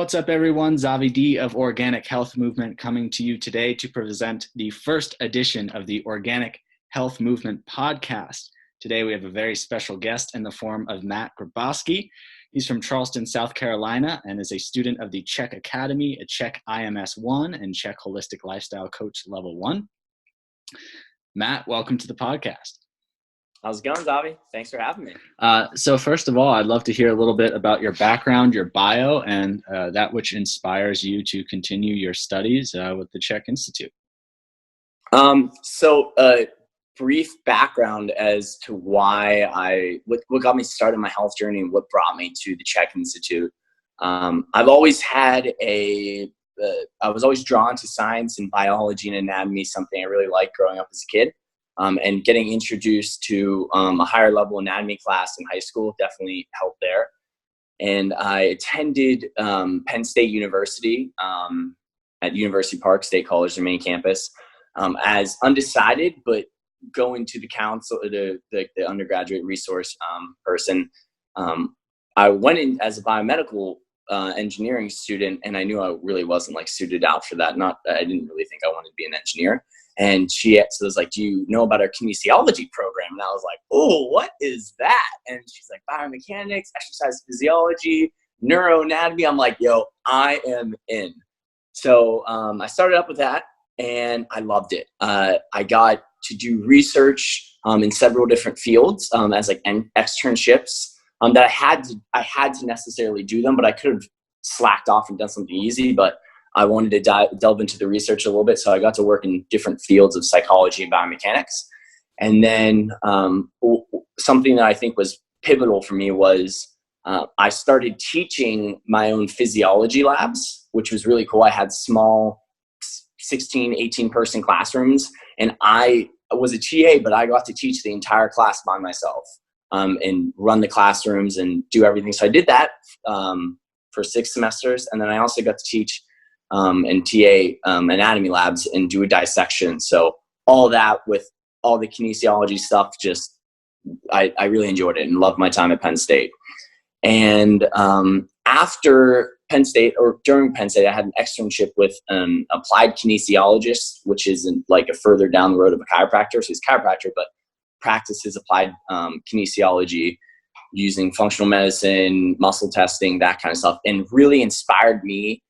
What's up, everyone? Zavi D of Organic Health Movement coming to you today to present the first edition of the Organic Health Movement podcast. Today, we have a very special guest in the form of Matt Grebosky. He's from Charleston, South Carolina, and is a student of the CHEK Academy, a CHEK IMS 1, and CHEK Holistic Lifestyle Coach Level 1. Matt, welcome to the podcast. How's it going, Zavi? Thanks for having me. So first of all, I'd love to hear a little bit about your background, your bio, and that which inspires you to continue your studies with the CHEK Institute. Brief background as to why what got me started in my health journey and what brought me to the CHEK Institute. I've always had I was always drawn to science and biology and anatomy, something I really liked growing up as a kid. And getting introduced to a higher level anatomy class in high school definitely helped there. And I attended Penn State University at University Park State College, their main campus, as undecided, but going to the council, the undergraduate resource person. I went in as a biomedical engineering student, and I knew I really wasn't suited out for that. I didn't really think I wanted to be an engineer. And she was like, "Do you know about our kinesiology program?" And I was like, "Oh, what is that?" And she's like, "Biomechanics, exercise physiology, neuroanatomy." I'm like, "Yo, I am in." So I started up with that, and I loved it. I got to do research in several different fields as externships that I had to necessarily do them, but I could have slacked off and done something easy. But I wanted to delve into the research a little bit, so I got to work in different fields of psychology and biomechanics. And then something that I think was pivotal for me was I started teaching my own physiology labs, which was really cool. I had small 16, 18-person classrooms, and I was a TA, but I got to teach the entire class by myself and run the classrooms and do everything. So I did that for 6 semesters, and then I also got to teach and TA anatomy labs and do a dissection. So all that with all the kinesiology stuff, I really enjoyed it and loved my time at Penn State. And after Penn State, or during Penn State, I had an externship with an applied kinesiologist, which is a further down the road of a chiropractor. So he's a chiropractor, but practices applied kinesiology using functional medicine, muscle testing, that kind of stuff, and really inspired me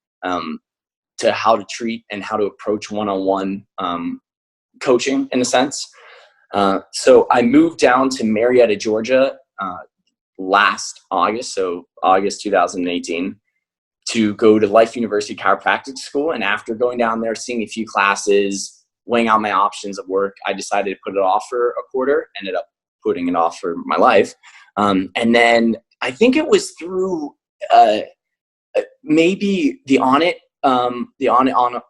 to how to treat and how to approach one-on-one coaching in a sense. So I moved down to Marietta, Georgia last August, so August 2018, to go to Life University Chiropractic School. And after going down there, seeing a few classes, weighing out my options of work, I decided to put it off for a quarter, ended up putting it off for my life. And then I think it was through maybe the On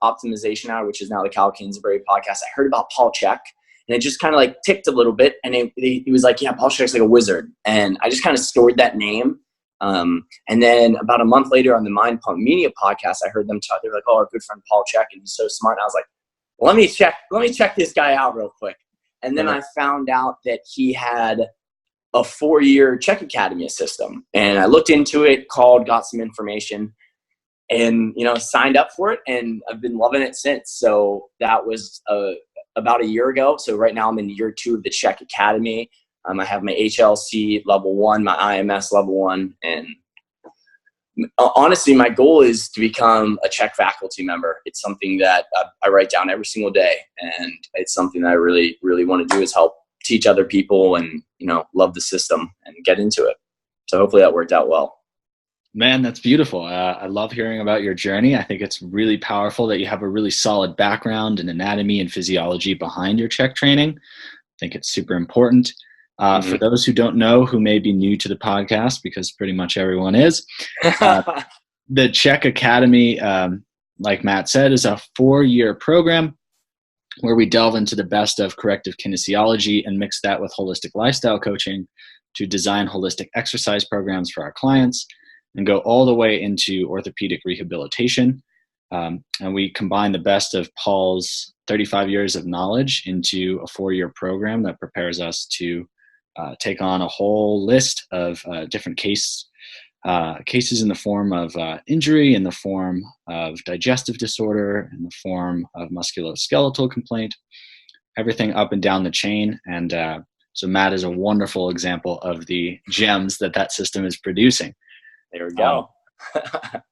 Optimization Hour, which is now the Cal Kingsbury podcast. I heard about Paul CHEK, and it just kind of ticked a little bit. And he was like, "Yeah, Paul CHEK's like a wizard." And I just kind of stored that name. And then about a month later on the Mind Pump Media podcast, I heard them talk. They were like, "Oh, our good friend Paul CHEK, and he's so smart." And I was like, "Let me check this guy out real quick." And then I found out that he had a 4-year CHEK Academy system. And I looked into it, got some information, and signed up for it, and I've been loving it since. So that was about a year ago. So right now I'm in year 2 of the CHEK Academy. I have my HLC level 1, my IMS level 1, and honestly, my goal is to become a CHEK faculty member. It's something that I write down every single day, and it's something that I really, really want to do, is help teach other people and love the system and get into it. So hopefully that worked out well. Man, that's beautiful. I love hearing about your journey. I think it's really powerful that you have a really solid background in anatomy and physiology behind your CHEK training. I think it's super important. For those who don't know, who may be new to the podcast, because pretty much everyone is, the CHEK Academy, like Matt said, is a 4-year program where we delve into the best of corrective kinesiology and mix that with holistic lifestyle coaching to design holistic exercise programs for our clients, and go all the way into orthopedic rehabilitation. And we combine the best of Paul's 35 years of knowledge into a 4-year program that prepares us to take on a whole list of different case cases in the form of injury, in the form of digestive disorder, in the form of musculoskeletal complaint, everything up and down the chain. And so Matt is a wonderful example of the gems that system is producing. There we go.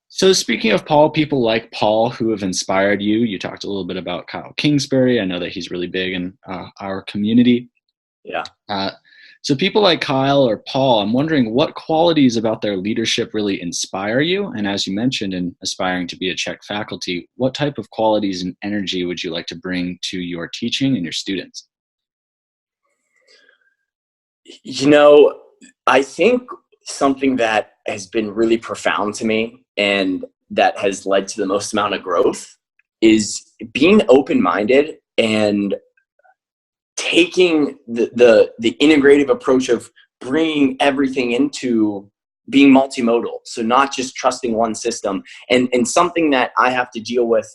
So speaking of Paul, people like Paul who have inspired you, you talked a little bit about Kyle Kingsbury. I know that he's really big in our community. Yeah. So people like Kyle or Paul, I'm wondering what qualities about their leadership really inspire you? And as you mentioned, in aspiring to be a CHEK faculty, what type of qualities and energy would you like to bring to your teaching and your students? You know, I think something that has been really profound to me and that has led to the most amount of growth is being open-minded and taking the integrative approach of bringing everything into being multimodal. So not just trusting one system. And something that I have to deal with,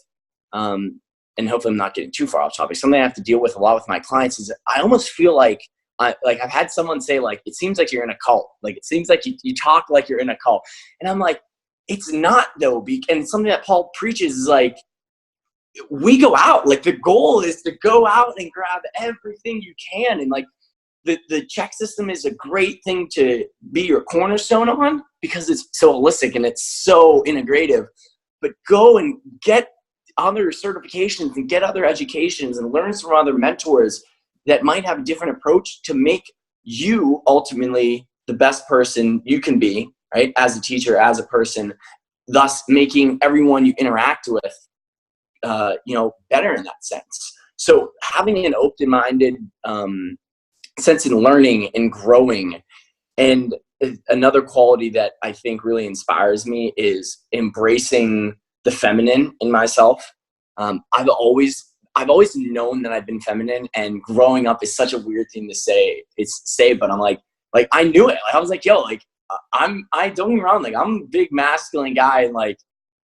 and hopefully I'm not getting too far off topic, something I have to deal with a lot with my clients is I almost feel like I've had someone say, like, it seems like you're in a cult. Like, it seems like you talk like you're in a cult. And I'm like, it's not though. And something that Paul preaches is like, we go out, like the goal is to go out and grab everything you can. And like the CHEK system is a great thing to be your cornerstone on because it's so holistic and it's so integrative, but go and get other certifications and get other educations and learn from other mentors that might have a different approach to make you ultimately the best person you can be, right? As a teacher, as a person, thus making everyone you interact with better in that sense. So having an open-minded sense in learning and growing. And another quality that I think really inspires me is embracing the feminine in myself. I've always known that I've been feminine, and growing up is such a weird thing to say. But I'm like I knew it. Like, I was like, yo, like I don't get me wrong, like I'm a big masculine guy and like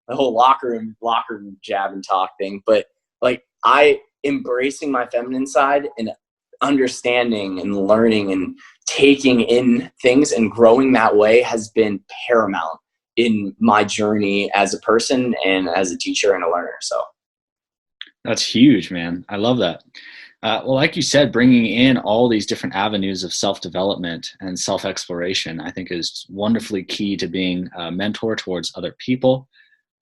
the whole locker room jab and talk thing, but like I embracing my feminine side and understanding and learning and taking in things and growing that way has been paramount in my journey as a person and as a teacher and a learner. So that's huge, man. I love that. Well, like you said, bringing in all these different avenues of self-development and self-exploration, I think is wonderfully key to being a mentor towards other people.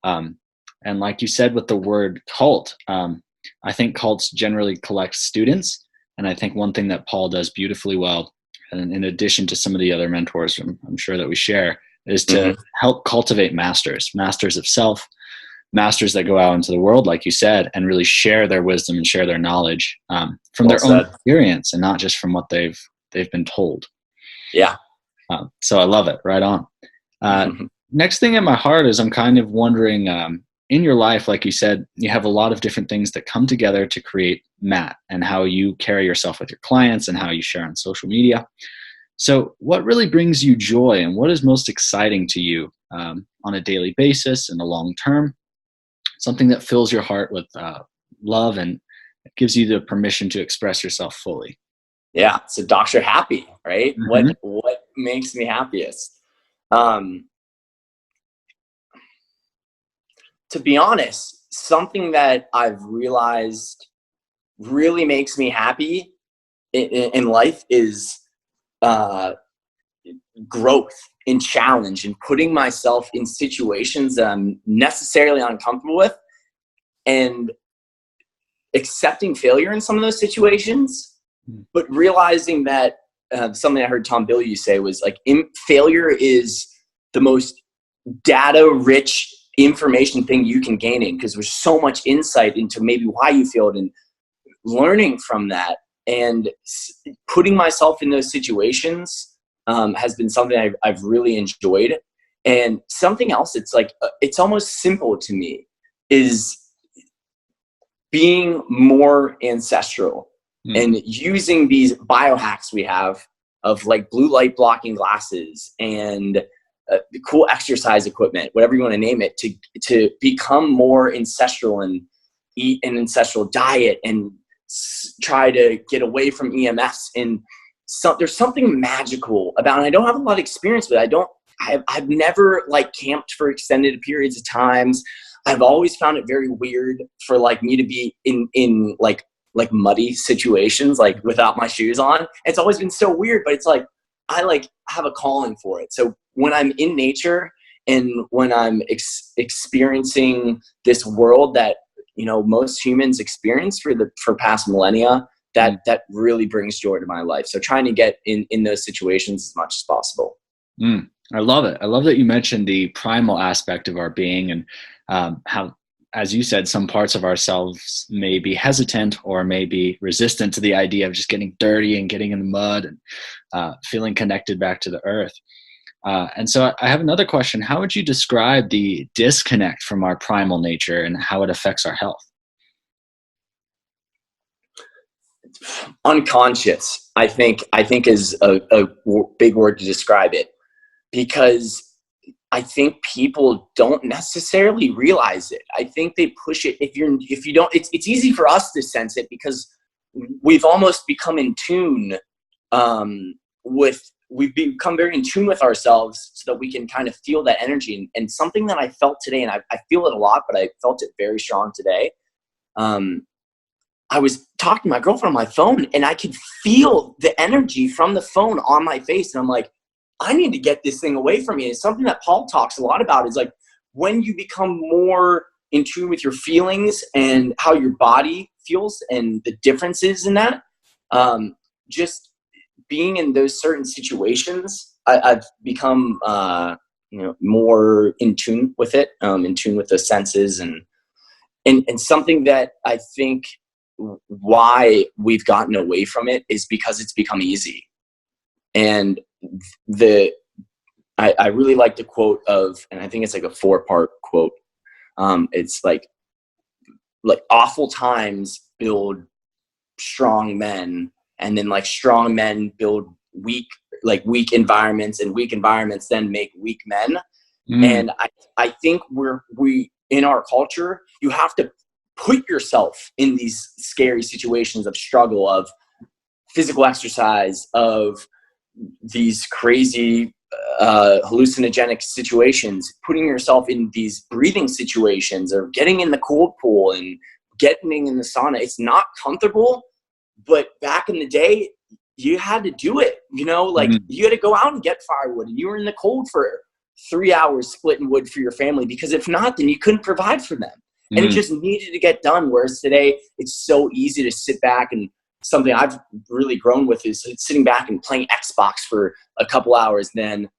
And like you said, with the word cult, I think cults generally collect students. And I think one thing that Paul does beautifully well, and in addition to some of the other mentors I'm sure that we share, is to help cultivate masters of self, masters that go out into the world, like you said, and really share their wisdom and share their knowledge from their own experience and not just from what they've been told. Yeah. So I love it. Right on. Next thing in my heart is I'm kind of wondering, in your life, like you said, you have a lot of different things that come together to create Matt and how you carry yourself with your clients and how you share on social media. So what really brings you joy and what is most exciting to you on a daily basis and a long term? Something that fills your heart with love and gives you the permission to express yourself fully. Yeah. So Dr. Happy, right? What makes me happiest? To be honest, something that I've realized really makes me happy in life is growth and challenge and putting myself in situations that I'm necessarily uncomfortable with and accepting failure in some of those situations, but realizing that something I heard Tom Bilyeu say was like, failure is the most data-rich information thing you can gain in, because there's so much insight into maybe why you failed and learning from that and putting myself in those situations has been something I've really enjoyed. And something else, it's like, it's almost simple to me, is being more ancestral and using these biohacks we have of like blue light blocking glasses and the cool exercise equipment, whatever you want to name it, to become more ancestral and eat an ancestral diet and try to get away from EMS. And there's something magical about it. I don't have a lot of experience with it. I've never like camped for extended periods of times. I've always found it very weird for like me to be in like muddy situations, like without my shoes on. It's always been so weird, but it's like, I like have a calling for it. So when I'm in nature and when I'm experiencing this world that, you know, most humans experience for past millennia, that really brings joy to my life. So trying to get in those situations as much as possible. I love it. I love that you mentioned the primal aspect of our being, and how, as you said, some parts of ourselves may be hesitant or may be resistant to the idea of just getting dirty and getting in the mud and feeling connected back to the earth. And so I have another question. How would you describe the disconnect from our primal nature and how it affects our health? Unconscious, I think is a big word to describe it, because I think people don't necessarily realize it. I think they push it. If you don't, it's easy for us to sense it because we've almost become in tune we've become very in tune with ourselves so that we can kind of feel that energy. And something that I felt today, and I feel it a lot, but I felt it very strong today. I was talking to my girlfriend on my phone and I could feel the energy from the phone on my face. And I'm like, I need to get this thing away from me. It's something that Paul talks a lot about, is like when you become more in tune with your feelings and how your body feels and the differences in that, just being in those certain situations, I've become, more in tune with it, in tune with the senses, and something that I think why we've gotten away from it is because it's become easy. And I really like the quote of, and I think it's like a 4-part quote. It's like awful times build strong men, and then like strong men build weak environments, and weak environments then make weak men. And I think we in our culture, you have to put yourself in these scary situations of struggle, of physical exercise, of these crazy hallucinogenic situations, putting yourself in these breathing situations, or getting in the cold pool and getting in the sauna. It's not comfortable, but back in the day, you had to do it, you had to go out and get firewood, and you were in the cold for 3 hours splitting wood for your family, because if not, then you couldn't provide for them. And it just needed to get done. Whereas today, it's so easy to sit back, and something I've really grown with is sitting back and playing Xbox for a couple hours. Then,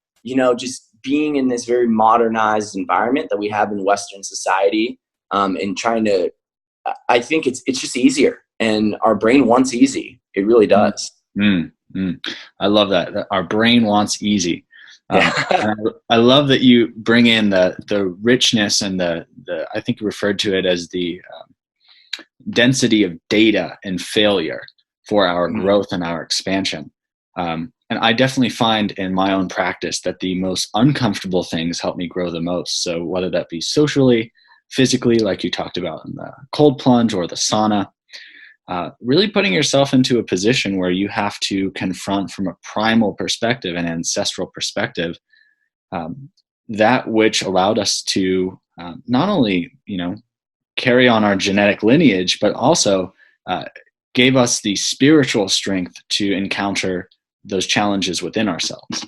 just being in this very modernized environment that we have in Western society, and trying to, I think it's just easier, and our brain wants easy. It really does. I love that. Our brain wants easy. I love that you bring in the richness and the I think you referred to it as the density of data and failure for our growth and our expansion. And I definitely find in my own practice that the most uncomfortable things help me grow the most. So whether that be socially, physically, like you talked about in the cold plunge or the sauna, really putting yourself into a position where you have to confront from a primal perspective, an ancestral perspective, that which allowed us to not only, carry on our genetic lineage, but also gave us the spiritual strength to encounter those challenges within ourselves.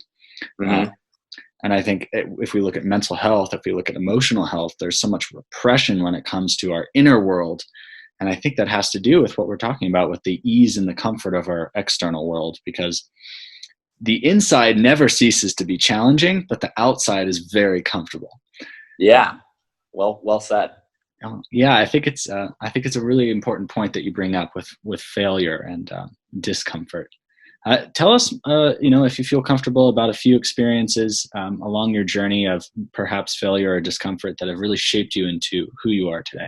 And I think if we look at mental health, if we look at emotional health, there's so much repression when it comes to our inner world. And I think that has to do with what we're talking about with the ease and the comfort of our external world, because the inside never ceases to be challenging, but the outside is very comfortable. Yeah. Well said. Yeah, I think it's a really important point that you bring up with failure and discomfort. Tell us, if you feel comfortable, about a few experiences along your journey of perhaps failure or discomfort that have really shaped you into who you are today.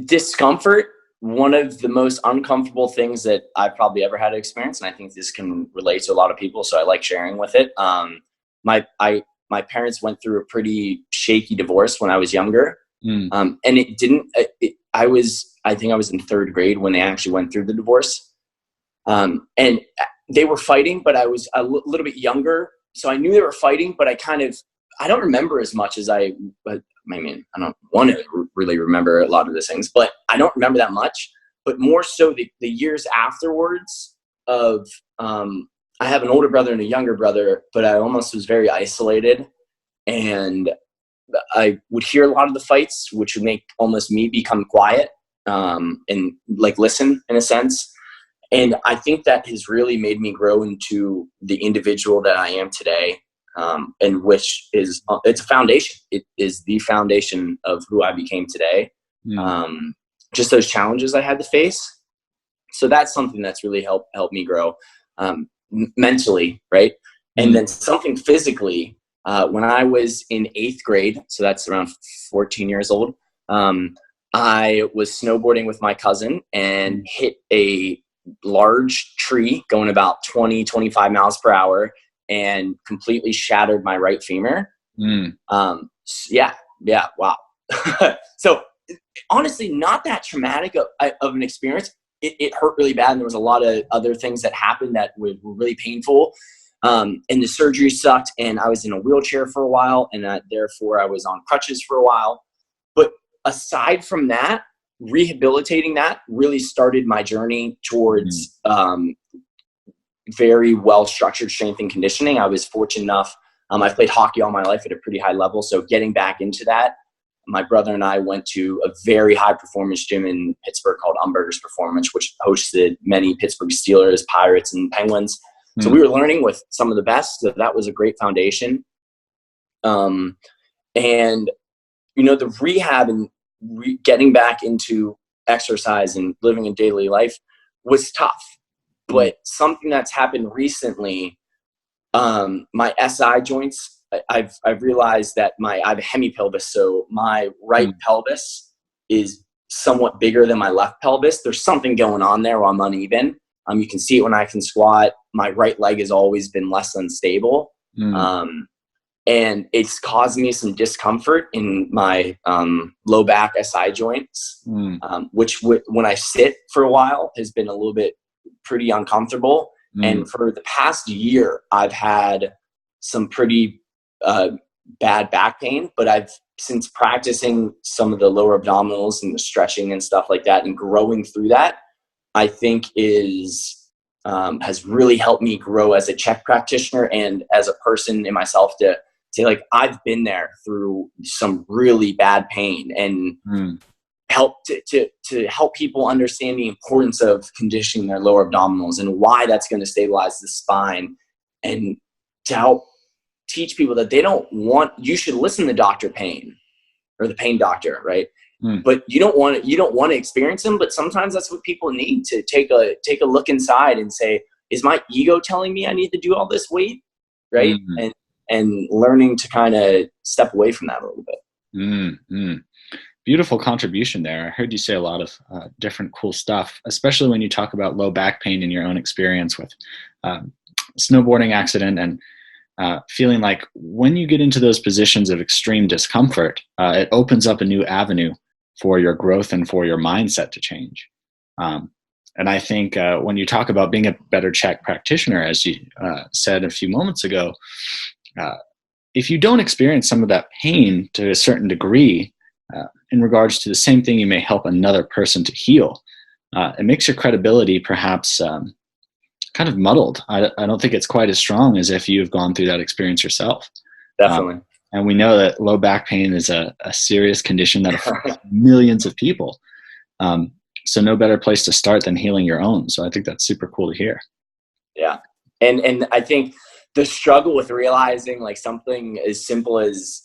Discomfort, one of the most uncomfortable things that I've probably ever had to experience, and I think this can relate to a lot of people, so I like sharing with it. My parents went through a pretty shaky divorce when I was younger, and it I think I was in third grade when they actually went through the divorce. And they were fighting, but I was a little bit younger. So I knew they were fighting, but I don't remember as much as I mean, I don't want to really remember a lot of those things, but I don't remember that much. But more so the years afterwards of, I have an older brother and a younger brother, but I almost was very isolated. And I would hear a lot of the fights, which would make almost me become quiet, and like listen in a sense. And I think that has really made me grow into the individual that I am today, and which is, it's a foundation. It is the foundation of who I became today. Just those challenges I had to face. So that's something that's really helped me grow, mentally, right? And then something physically, when I was in 8th grade, so that's around 14 years old, I was snowboarding with my cousin and hit a large tree going about 20-25 miles per hour and completely shattered my right femur. Yeah, wow. So honestly, not that traumatic of an experience. It hurt really bad, and there was a lot of other things that happened that were really painful. And the surgery sucked, and I was in a wheelchair for a while, and therefore I was on crutches for a while. But aside from that, rehabilitating that really started my journey towards very well-structured strength and conditioning. I was fortunate enough. I've played hockey all my life at a pretty high level. So getting back into that, my brother and I went to a very high-performance gym in Pittsburgh called Umberger's Performance, which hosted many Pittsburgh Steelers, Pirates, and Penguins. So we were learning with some of the best. So that was a great foundation. And, the rehab and getting back into exercise and living a daily life was tough. But something that's happened recently, my SI joints, I've realized that I have a hemipelvis. So my right pelvis is somewhat bigger than my left pelvis. There's something going on there while I'm uneven. You can see it when I can squat. My right leg has always been less unstable. And it's caused me some discomfort in my low back SI joints, which when I sit for a while has been a little bit pretty uncomfortable. And for the past year, I've had some pretty bad back pain, but I've since practicing some of the lower abdominals and the stretching and stuff like that and growing through that, I think has really helped me grow as a CHEK practitioner and as a person in myself to say, like, I've been there through some really bad pain and help to help people understand the importance of conditioning their lower abdominals and why that's going to stabilize the spine, and to help teach people that you should listen to Dr. Pain or the pain doctor, right? But you don't want to experience them, but sometimes that's what people need to take a look inside and say, is my ego telling me I need to do all this weight? Right. And learning to kind of step away from that a little bit. Beautiful contribution there. I heard you say a lot of different cool stuff, especially when you talk about low back pain in your own experience with snowboarding accident, and feeling like when you get into those positions of extreme discomfort, it opens up a new avenue for your growth and for your mindset to change. And I think when you talk about being a better CHEK practitioner, as you said a few moments ago, if you don't experience some of that pain to a certain degree, in regards to the same thing you may help another person to heal, it makes your credibility perhaps kind of muddled. I don't think it's quite as strong as if you've gone through that experience yourself. Definitely. And we know that low back pain is a serious condition that affects millions of people. So no better place to start than healing your own. So I think that's super cool to hear. Yeah. And I think the struggle with realizing like something as simple as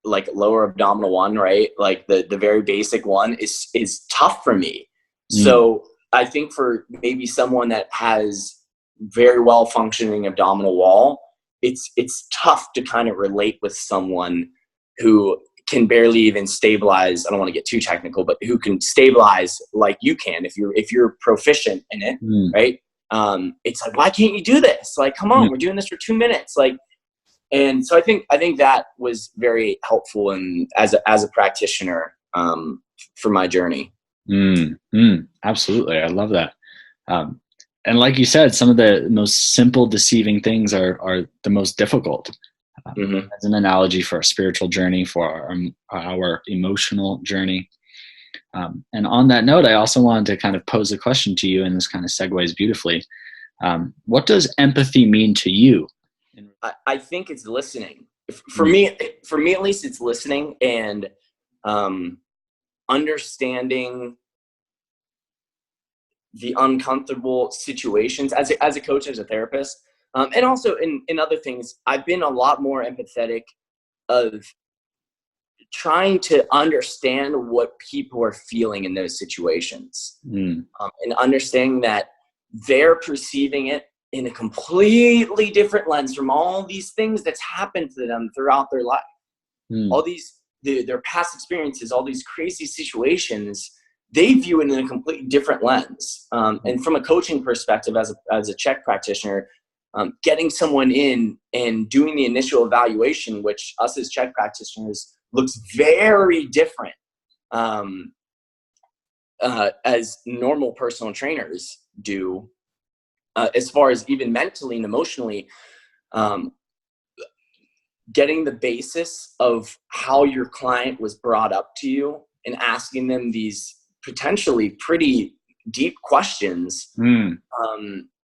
like lower abdominal one, right? Like the very basic one is tough for me. So I think for maybe someone that has very well functioning abdominal wall, it's tough to kind of relate with someone who can barely even stabilize. I don't want to get too technical, but who can stabilize like you can if you're proficient in it, right? It's like, why can't you do this? Like, come on, we're doing this for 2 minutes. Like, and so I think that was very helpful and as a practitioner for my journey. Absolutely. I love that. Um, and like you said, some of the most simple deceiving things are the most difficult. Mm-hmm. As an analogy for a spiritual journey, for our emotional journey. And on that note, I also wanted to kind of pose a question to you, and this kind of segues beautifully. What does empathy mean to you? I think it's listening. Mm, For me at least, it's listening and understanding the uncomfortable situations as a coach, as a therapist, and also in other things. I've been a lot more empathetic of trying to understand what people are feeling in those situations, mm, and understanding that they're perceiving it in a completely different lens from all these things that's happened to them throughout their life, mm, all these their past experiences, all these crazy situations. They view it in a completely different lens. And from a coaching perspective, as a CHEK practitioner, getting someone in and doing the initial evaluation, which us as CHEK practitioners looks very different as normal personal trainers do, as far as even mentally and emotionally. Um, Getting the basis of how your client was brought up to you and asking them these potentially pretty deep questions. mm,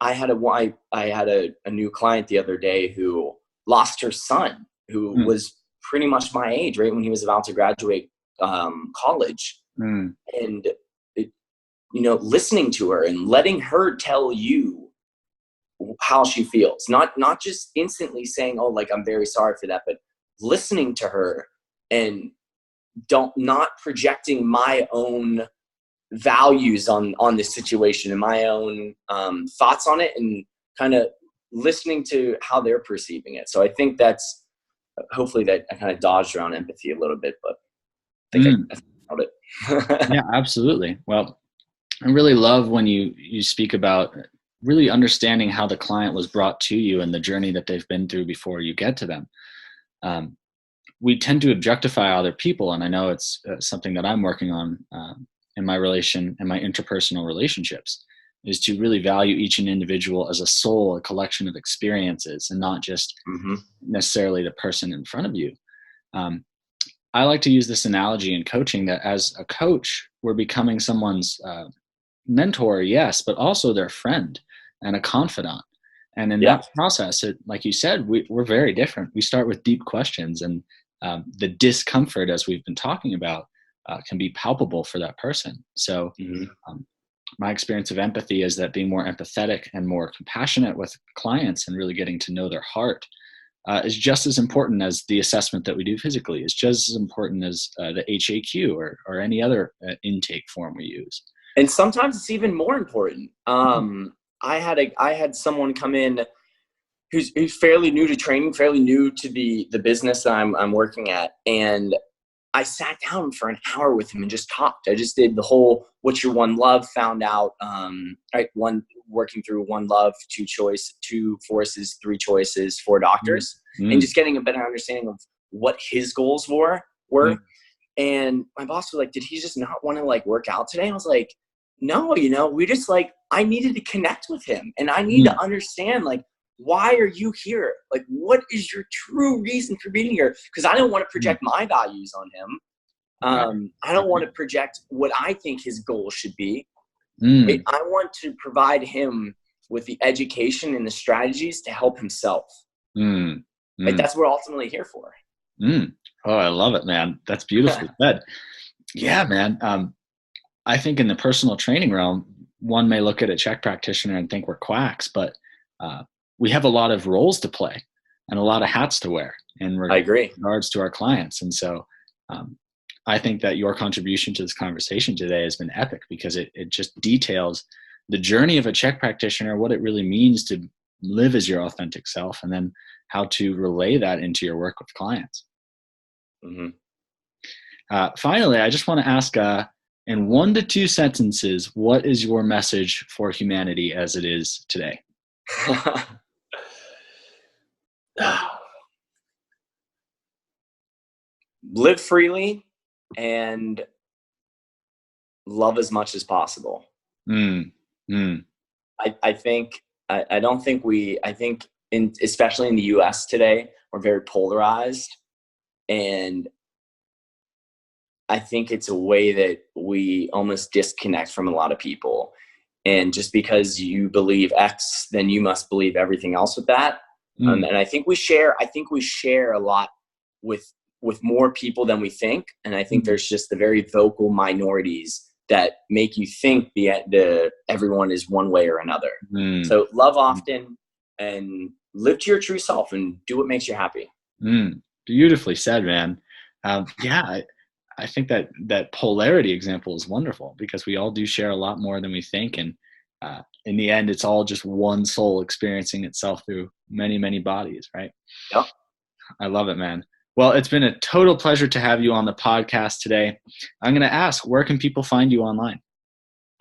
I had a new client the other day who lost her son, who mm, was pretty much my age, right when he was about to graduate college. mm, And listening to her and letting her tell you how she feels, not just instantly saying, oh, like, I'm very sorry for that, but listening to her and not projecting my own values on this situation and my own thoughts on it, and kind of listening to how they're perceiving it. So I think that's, hopefully that I kind of dodged around empathy a little bit, but I think mm. I found it. Yeah, absolutely. Well, I really love when you speak about really understanding how the client was brought to you and the journey that they've been through before you get to them. Um, we tend to objectify other people, and I know it's something that I'm working on in my interpersonal relationships, is to really value each individual as a soul, a collection of experiences, and not just Mm-hmm. necessarily the person in front of you. Um, I like to use this analogy in coaching that as a coach, we're becoming someone's mentor, yes, but also their friend and a confidant. And in Yeah. that process, like you said, we're very different. We start with deep questions, and the discomfort, as we've been talking about, can be palpable for that person. So, Mm-hmm. um, my experience of empathy is that being more empathetic and more compassionate with clients and really getting to know their heart is just as important as the assessment that we do physically. It's just as important as the HAQ or any other intake form we use. And sometimes it's even more important. I had someone come in who's fairly new to training, fairly new to the business that I'm working at, and I sat down for an hour with him and just talked. I just did the whole "What's your one love?" Found out, right, working through one love, two forces, three choices, four Mm, doctors, and mm, just getting a better understanding of what his goals were. mm, And my boss was like, "Did he just not want to like work out today?" I was like, "No, we just like, I needed to connect with him, and I need mm, to understand, like, why are you here? Like, what is your true reason for being here? Because I don't want to mm. project my values on him. Right. I don't want Right. to project what I think his goals should be. Right? Mm, I want to provide him with the education and the strategies to help himself. mm, Right? mm, That's what we're ultimately here for." mm. Oh, I love it, man. That's beautifully said. Yeah, man. I think in the personal training realm, one may look at a CHEK practitioner and think we're quacks, but uh, we have a lot of roles to play and a lot of hats to wear in I agree. regards to our clients. And so um, I think that your contribution to this conversation today has been epic because it just details the journey of a CHEK practitioner, what it really means to live as your authentic self, and then how to relay that into your work with clients. Mm-hmm. Finally, I just want to ask in 1 to 2 sentences, what is your message for humanity as it is today? Live freely and love as much as possible. Mm, mm, I think, I don't think I think especially in the US today, we're very polarized. And I think it's a way that we almost disconnect from a lot of people. And just because you believe X, then you must believe everything else with that. mm, And I think we share a lot with more people than we think. And I think mm, there's just the very vocal minorities that make you think the everyone is one way or another. mm, So love often and live to your true self and do what makes you happy. mm. Beautifully said, man. Yeah, I think that polarity example is wonderful because we all do share a lot more than we think. And in the end, it's all just one soul experiencing itself through many, many bodies, right? Yep. I love it, man. Well, it's been a total pleasure to have you on the podcast today. I'm going to ask, where can people find you online?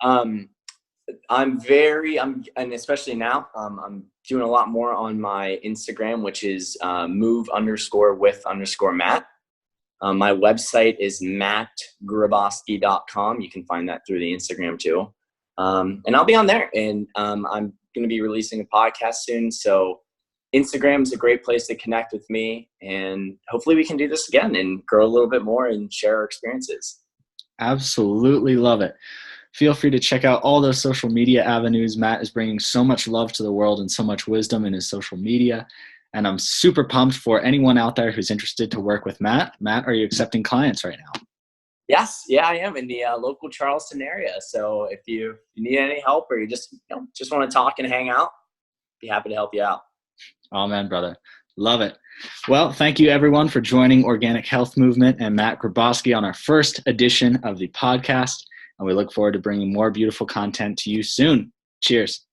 Um, and especially now, I'm doing a lot more on my Instagram, which is move_with_Matt. My website is mattgrebosky.com. You can find that through the Instagram too. And I'll be on there, and I'm going to be releasing a podcast soon. So Instagram is a great place to connect with me, and hopefully we can do this again and grow a little bit more and share our experiences. Absolutely love it. Feel free to check out all those social media avenues. Matt is bringing so much love to the world and so much wisdom in his social media. And I'm super pumped for anyone out there who's interested to work with Matt. Matt, are you accepting clients right now? Yes, yeah, I am in the local Charleston area. So if you need any help or you just want to talk and hang out, be happy to help you out. Oh, man, brother. Love it. Well, thank you, everyone, for joining Organic Health Movement and Matt Grebosky on our first edition of the podcast. And we look forward to bringing more beautiful content to you soon. Cheers.